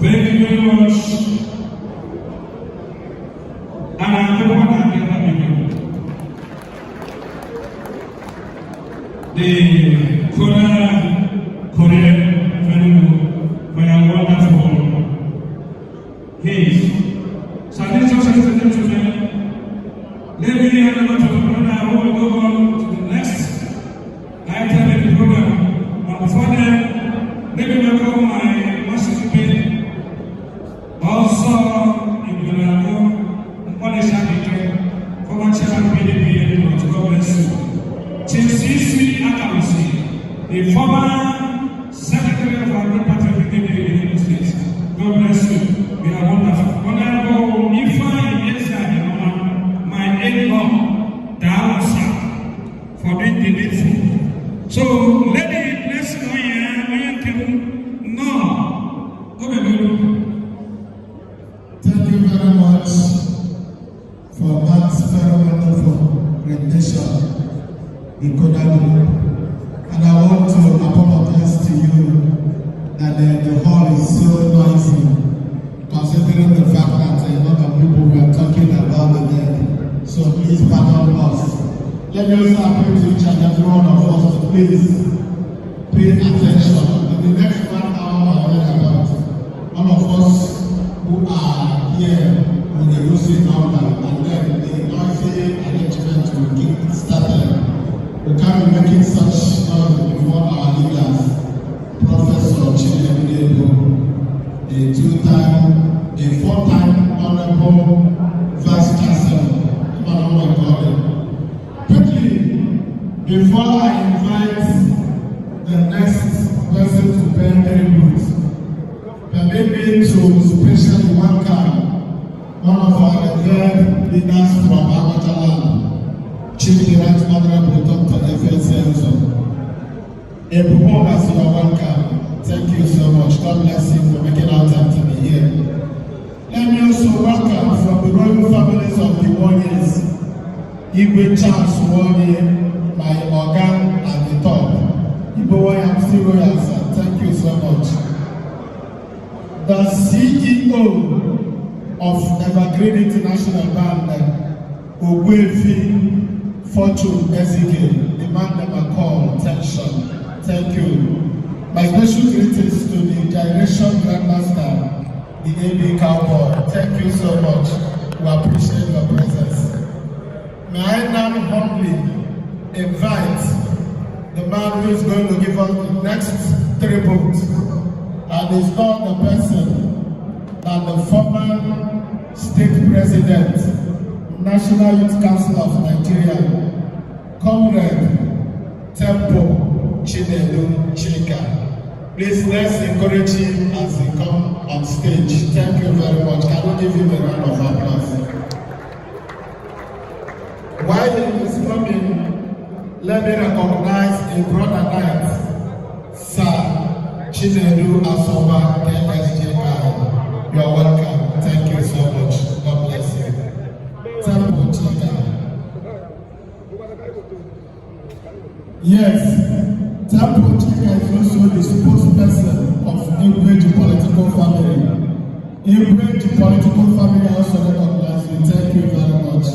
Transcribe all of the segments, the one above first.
Thank you very much. And I'm the one that can help you. The Korean venue for your wonderful hymns. So this is ladies and gentlemen, let me hand over to the brother who will go on to the next item in the program. But before that, let me welcome my master teammate, also in Bulgaria, former chairman of PDP, God bless you. Chief C.C. Akawisi, the former secretary of our party of PDP in the United States. God bless you. We are wonderful. Honorable Ifa Yesa, my in-law, Dawasa, for being the needful. So, let's go here. No. Thank you very much for that very wonderful rendition in Kodagu. And I want to apologize to you that the hall is so noisy, considering the fact that a lot of people were talking about the dead. So please pardon us. Let me also appeal to each and every one of us to please pay attention. In the next 1 hour, about all of us who are here with the Lucy number, and then the noisy arrangement will get started. We can't be making such noise before our leaders, Professor Chinedu, a four-time honorable Vice Chancellor, Quickly, before I invite the next person to pay tribute, permit me to specially welcome one of our dear leaders from Abachaland, Chief Direct Honorable Dr. F.S. Elson. A performance, you are welcome. Thank you so much. God bless you for making our time to be here. Let me also welcome from the royal families of the warriors, Igwe Charles Warrior, my organ at the top. Igwe Warrior, still royal, sir. Thank you so much. The CEO of Evergreen International Band, Ogwefi Fortune Ezike, the man never called, tension. Thank you. My special greetings to the Generation Grandmaster, the AB Cowboy. Thank you so much. We appreciate your presence. May I now humbly invite the man who is going to give us the next tribute, and is not the person that the former state president, National Youth Council of Nigeria, Comrade Tempo Chinedu Chika. Please let's encourage him as he comes on stage. Thank you very much. Can you give him a round of applause? While he is coming, let me recognize a brother knight, Sir Chinedu Asoba KSJI. You are welcome. Thank you so much. God bless you. Temple Chika. Yes, Temple Chika is also the spokesperson of Igwe political family. Igwe political family also recognize you. Thank you very much.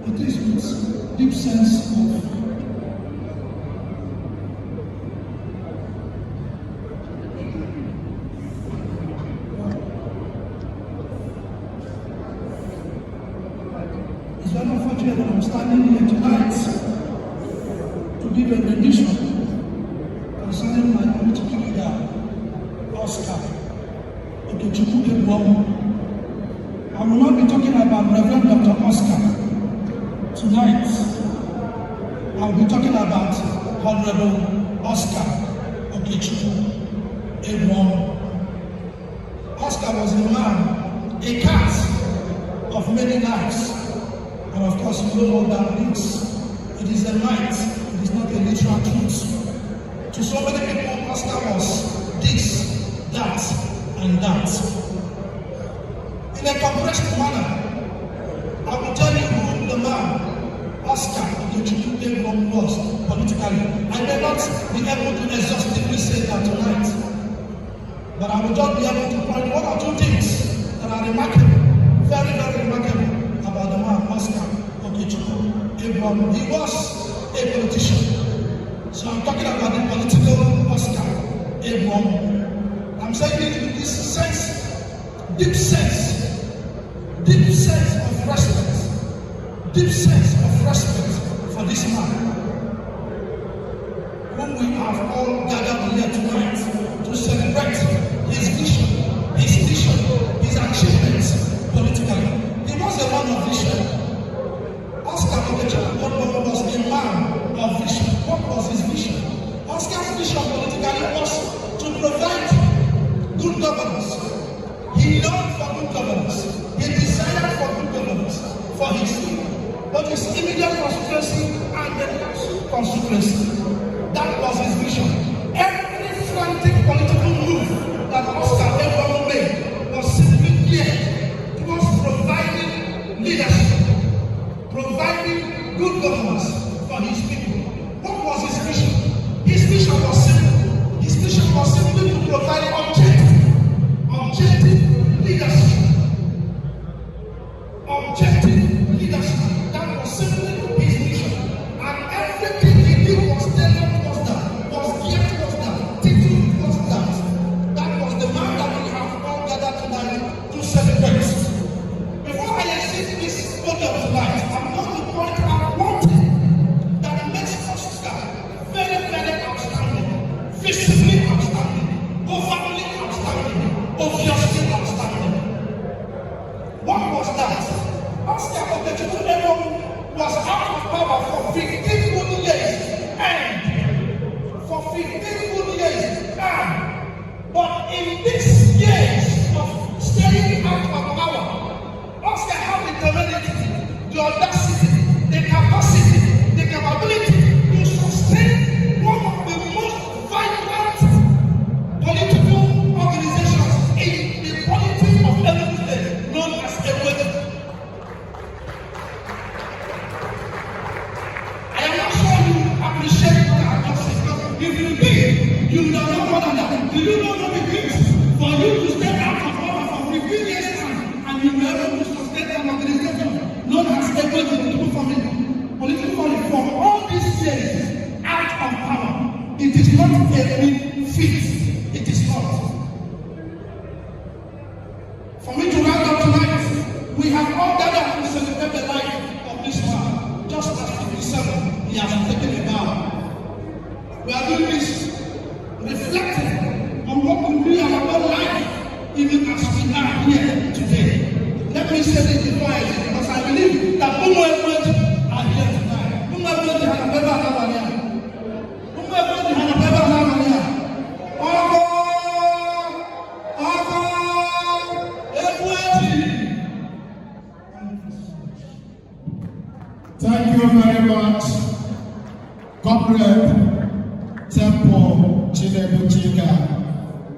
It is with deep sense of it's very unfortunate that I'm standing here tonight to give a rendition concerning my political leader, Oscar Okechukwu Egbuomu. I will not be talking about Reverend Dr. Oscar. Tonight, I'll be talking about Honorable Oscar Okechukwu Egbuomu. Oscar was a man, a cat of many lives. And of course, you know what that means. It is a right, it is not a literal truth. To so many people, Oscar was this, that, and that. In a compressed manner, I will tell you who the man, Oscar Okechukwu Ebom was politically. I may not be able to exhaustively say that tonight, but I will just be able to point one or two things that are remarkable, very, very remarkable about the man Oscar Okechukwu Ebom. He was a politician. So I'm talking about the political Oscar Ebom. I'm saying it with this sense, deep sense of respect for this man, whom we have all gathered here tonight to celebrate his vision, his achievements politically. He was a man of vision. Oscar Okechukwu was a man of vision. What was his vision? Oscar's vision politically was to provide good governance. He longed for good governance. He desired for good governance for his people, but his immediate constituency and the national constituency. That was his vision. Every frantic political move that Oscar Ebom made was simply geared towards providing leadership, providing good governance for his people. What was his vision? His vision was simple. His vision was simply to provide objective leadership. Objective leadership. That was simply his vision. And everything he did was tailored towards that, was geared towards that, tilted towards that. That was the man that we have all gathered tonight to celebrate. Before I exit this podium tonight, I'm going to point out one thing that makes Oscar very, very outstanding, visibly outstanding, overtly outstanding, obviously outstanding. What was that? Oscar Okechukwu Ebom was out of power for 15 good years, and for 15 good years, but in these years of staying out of power, Oscar had the temerity, the audacity, the capacity, the capability to sustain one of the most violent political organizations in the polity of Enugu State, known as Enugu. I am not sure you appreciate what I just said, because if you did, you would have known more than that. Do you know what it means for you to stay out of power for 15 years time and you were able to sustain an organization known as Enugu political family for all these years out of power? It is not a big feat. It is not. For me to round up tonight, we have all gathered to celebrate the life of this man. Just as 57, he has taken a vow. We are doing this, reflecting on what will be our own life, even as we are here today. Let me say this before I say, because I believe that Umu Ebonyi are here tonight. Umu Ebonyi had a better Havania. Umu Ebonyi had a better Havania. Thank you very much, Comrade Temple Chinedu Chika,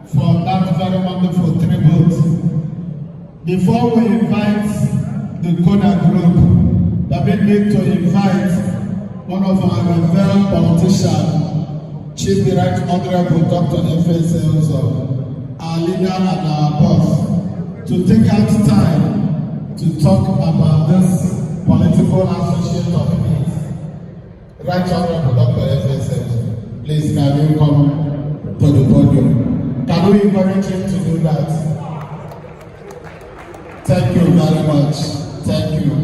for that very wonderful tribute. Before we invite the Koda group, permit me to invite one of our revered politicians, Chief Direct Honorable Dr. F.S. Elzo, our leader and our boss, to take out time to talk about this political association of peace. Right Honorable Dr. F.S. Elzo, please can you come to the podium? Can we encourage him to do that? Thank you very much. Thank you.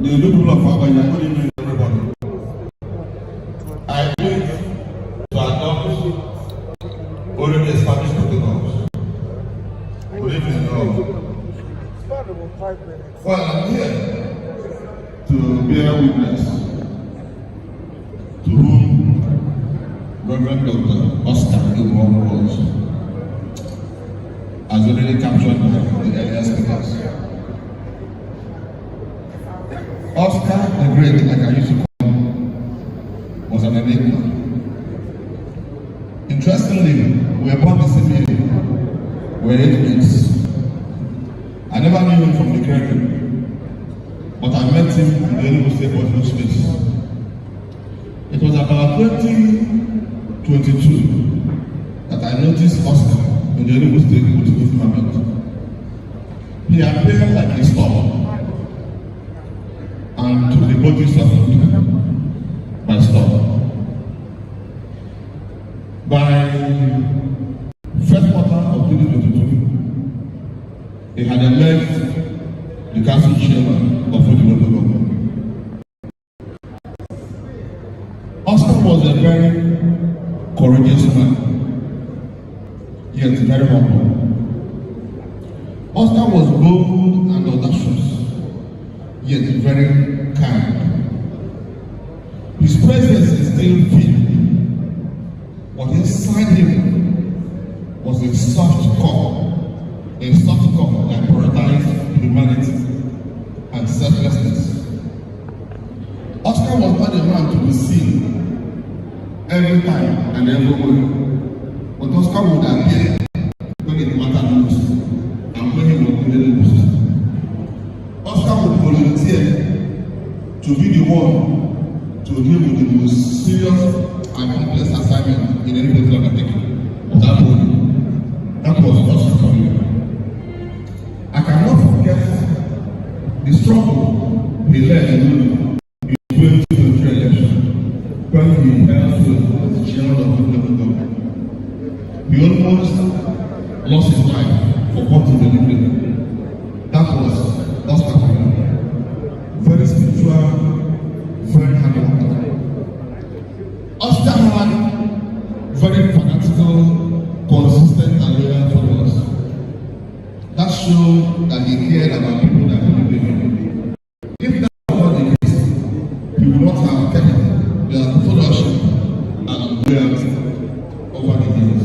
The people of Abaya, good evening, everybody. I believe to adopt already established protocols. Good evening, all. Well, I'm here to bear witness to whom Reverend Dr. Oscar Ebom was, as already captured by the earlier speakers. Oscar the Great, like I used to call him, was an enigma. Interestingly, we were born the same year. We were 8 mates. I never knew him from the Caribbean, but I met him in the Enugu State Political Space. It was about 2022 that I noticed Oscar in the Enugu State Political Tournament. He appeared like a star and took the body suffering by storm. By first quarter of 2022, he had emerged the council chairman of the local government. Oscar was a very courageous man, yet very humble. Oscar was bold and audacious, yet very kind. His presence is still feeling, but inside him was a soft core that prioritized humanity and selflessness. Oscar was not a man to be seen every time and everywhere, but Oscar would appear when it mattered most and when he was needed most. Oscar would volunteer to be the one to deal with the most serious and complex assignment in any particular undertaking. That was Oscar career. I cannot forget the struggle he led in 2023 election when he held as the chairman of the local government. He almost lost his life for what he delivered. That was Oscar career. Very spiritual, very hardworking. Oscar had very fanatical, consistent and loyal followers. That showed that he cared about people that believed in him. If that was not the case, he would not have kept their followership and loyalty over the years.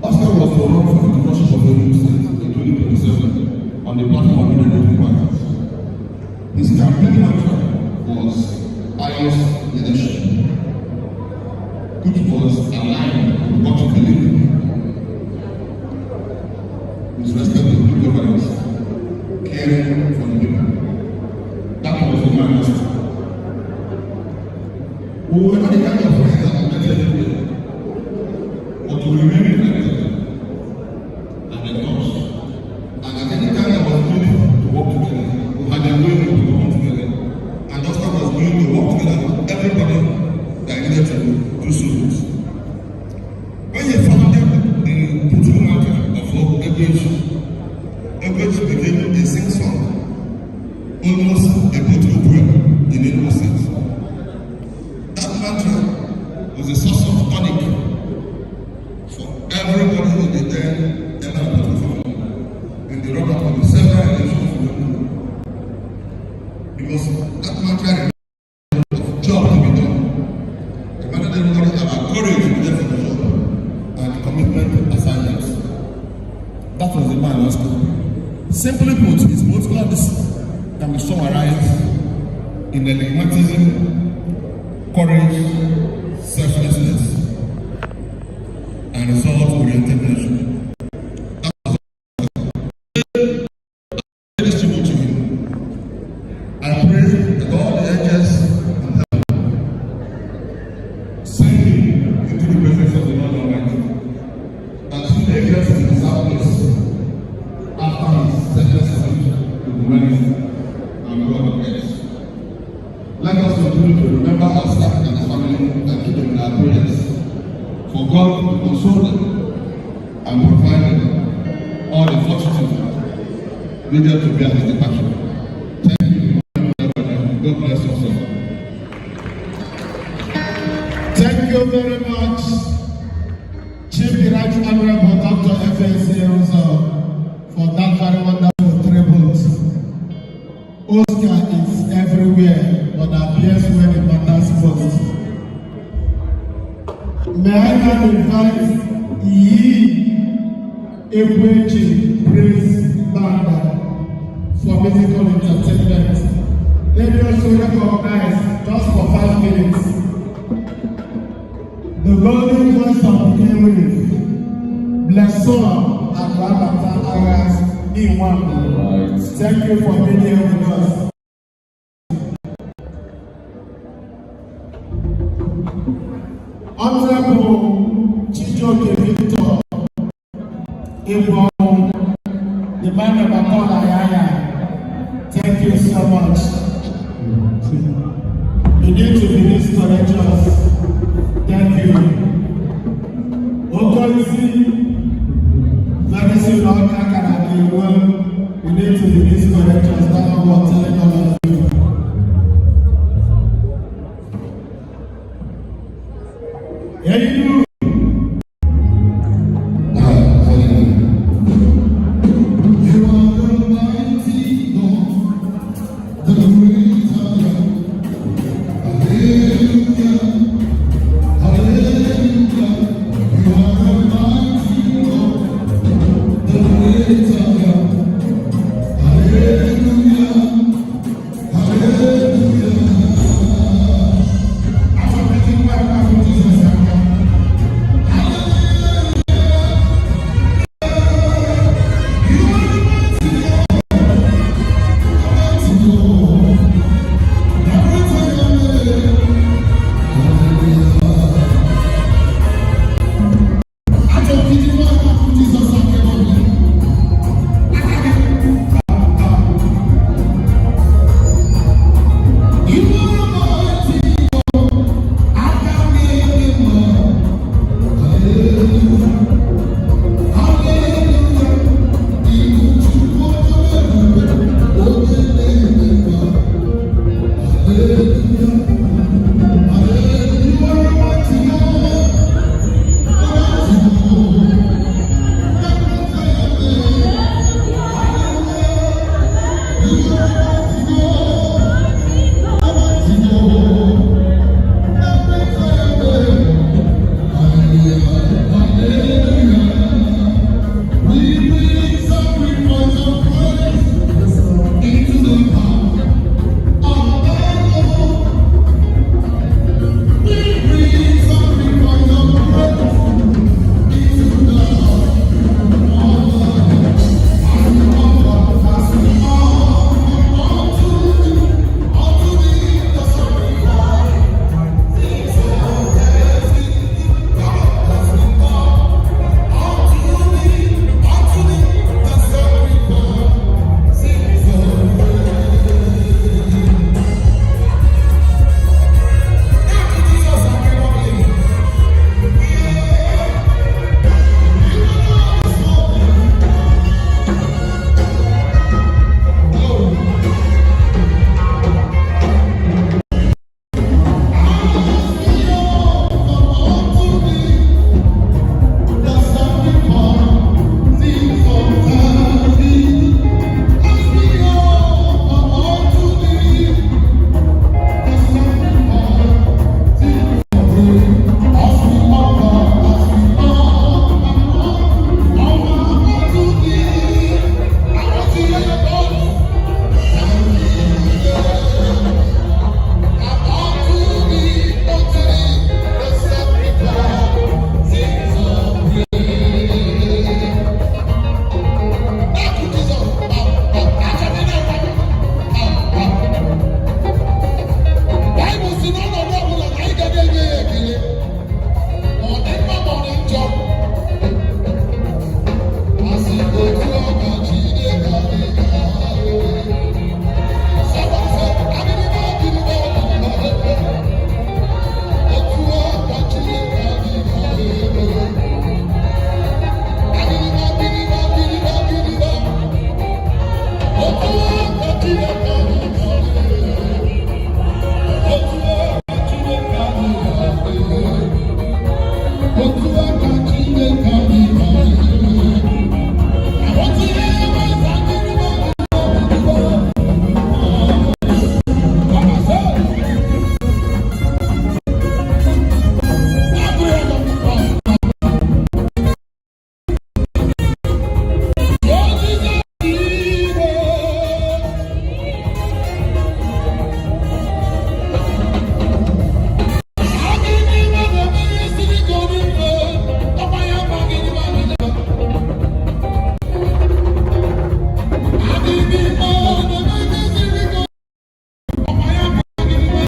Oscar was to run for the governorship of Enugu State in 2027 on the platform of independent parties. His campaign mantra was "Pious leadership," which was aligned with what he believed in. With respect to good governance, caring for the people. That was the mantra. We were not the kind of friends that we met everywhere, but we remained connected and in touch. And at any time I was willing to work together, we had a way to work together. And Oscar was willing to work together with everybody that needed to do so. When he founded the political matter of Ebeji became a sing-song, almost a political poem in Enugu State. That mantra was a source of tonic for everybody in the then Emma family in the run-up of the several elections in Enugu. Because that mantra required a job to be done. It demanded everybody to have courage to be there for the job and commitment to assignments. That was the man Oscar. Simply put, his political can be summarized in enigmatism, courage, selflessness, and result-oriented leadership. That was this tribute to him. I pray that all the angels in heaven send him into the presence of the Lord Almighty, and see the angels in his place after his second salute to humanity and God of earth. Let us continue to remember our staff and his family and keep them in our prayers, for God to console them and provide them all the fortitude needed to bear his departure. Thank you. God bless you all. Thank you very much, Chief Right Honorable Dr. F.S. Rosa, for that very wonderful tribute. Oscar is everywhere, but appears when it matters most. May I now invite Ebeji Praise Band for musical entertainment. Let me also recognize, just for 5 minutes, the son at Rabata Aras in one. Thank you for being here with us. Honorable Chijoke Victor Ibom, the man of Akola Yaya, thank you so much. You need to be this courageous. Thank you. Okolisi, very soon, all Kakara, you need to be this courageous. That's what we're telling all of